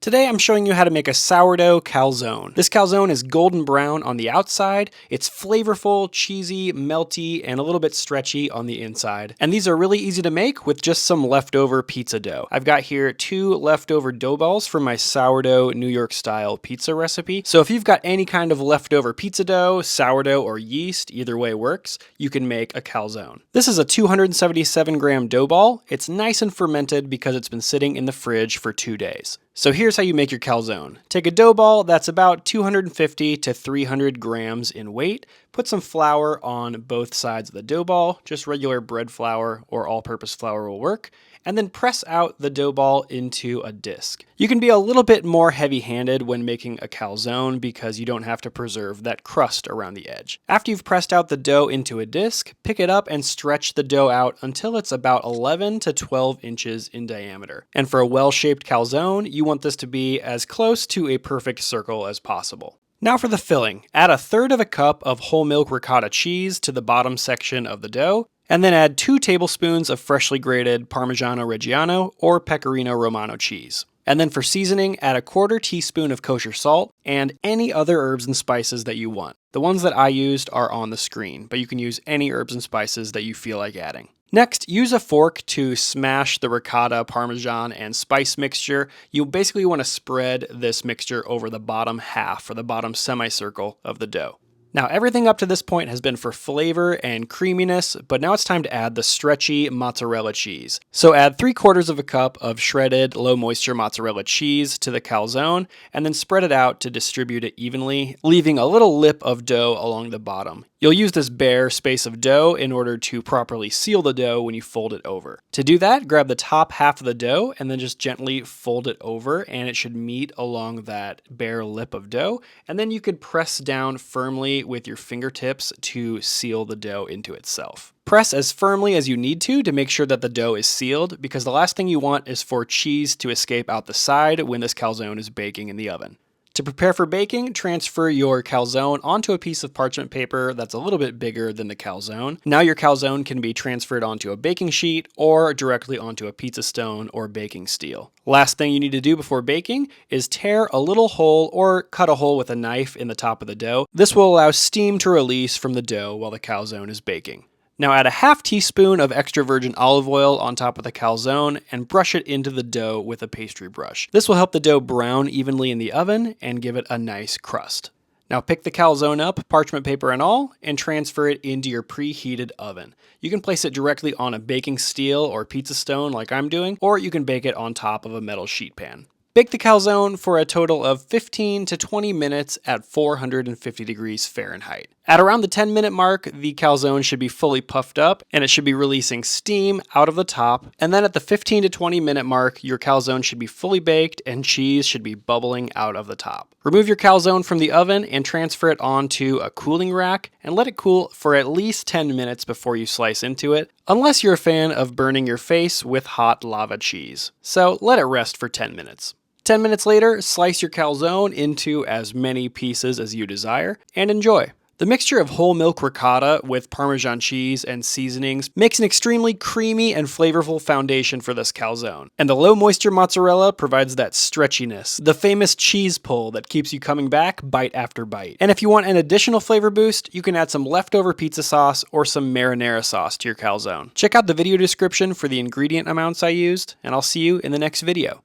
Today I'm showing you how to make a sourdough calzone. This calzone is golden brown on the outside, it's flavorful, cheesy, melty, and a little bit stretchy on the inside. And these are really easy to make with just some leftover pizza dough. I've got here 2 leftover dough balls from my sourdough New York style pizza recipe. So if you've got any kind of leftover pizza dough, sourdough, or yeast, either way works, you can make a calzone. This is a 277 gram dough ball. It's nice and fermented because it's been sitting in the fridge for 2 days. So here's how you make your calzone. Take a dough ball that's about 250 to 300 grams in weight. Put some flour on both sides of the dough ball, just regular bread flour or all-purpose flour will work, and then press out the dough ball into a disc. You can be a little bit more heavy-handed when making a calzone because you don't have to preserve that crust around the edge. After you've pressed out the dough into a disc, pick it up and stretch the dough out until it's about 11 to 12 inches in diameter. And for a well-shaped calzone, you want this to be as close to a perfect circle as possible. Now for the filling. Add 1/3 cup of whole milk ricotta cheese to the bottom section of the dough, and then add 2 tablespoons of freshly grated Parmigiano Reggiano or Pecorino Romano cheese. And then for seasoning, add 1/4 teaspoon of kosher salt and any other herbs and spices that you want. The ones that I used are on the screen, but you can use any herbs and spices that you feel like adding. Next, use a fork to smash the ricotta, parmesan, and spice mixture. You basically want to spread this mixture over the bottom half or the bottom semicircle of the dough. Now everything up to this point has been for flavor and creaminess, but now it's time to add the stretchy mozzarella cheese. So add 3/4 cup of shredded low moisture mozzarella cheese to the calzone, and then spread it out to distribute it evenly, leaving a little lip of dough along the bottom. You'll use this bare space of dough in order to properly seal the dough when you fold it over. To do that, grab the top half of the dough and then just gently fold it over, and it should meet along that bare lip of dough. And then you could press down firmly with your fingertips to seal the dough into itself. Press as firmly as you need to make sure that the dough is sealed, because the last thing you want is for cheese to escape out the side when this calzone is baking in the oven. To prepare for baking, transfer your calzone onto a piece of parchment paper that's a little bit bigger than the calzone. Now your calzone can be transferred onto a baking sheet or directly onto a pizza stone or baking steel. Last thing you need to do before baking is tear a little hole or cut a hole with a knife in the top of the dough. This will allow steam to release from the dough while the calzone is baking. Now add 1/2 teaspoon of extra virgin olive oil on top of the calzone and brush it into the dough with a pastry brush. This will help the dough brown evenly in the oven and give it a nice crust. Now pick the calzone up, parchment paper and all, and transfer it into your preheated oven. You can place it directly on a baking steel or pizza stone like I'm doing, or you can bake it on top of a metal sheet pan. Bake the calzone for a total of 15 to 20 minutes at 450 degrees Fahrenheit. At around the 10-minute mark, the calzone should be fully puffed up and it should be releasing steam out of the top. And then at the 15 to 20-minute mark, your calzone should be fully baked and cheese should be bubbling out of the top. Remove your calzone from the oven and transfer it onto a cooling rack and let it cool for at least 10 minutes before you slice into it, unless you're a fan of burning your face with hot lava cheese. So let it rest for 10 minutes. 10 minutes later, slice your calzone into as many pieces as you desire and enjoy. The mixture of whole milk ricotta with Parmesan cheese and seasonings makes an extremely creamy and flavorful foundation for this calzone. And the low moisture mozzarella provides that stretchiness, the famous cheese pull that keeps you coming back bite after bite. And if you want an additional flavor boost, you can add some leftover pizza sauce or some marinara sauce to your calzone. Check out the video description for the ingredient amounts I used, and I'll see you in the next video.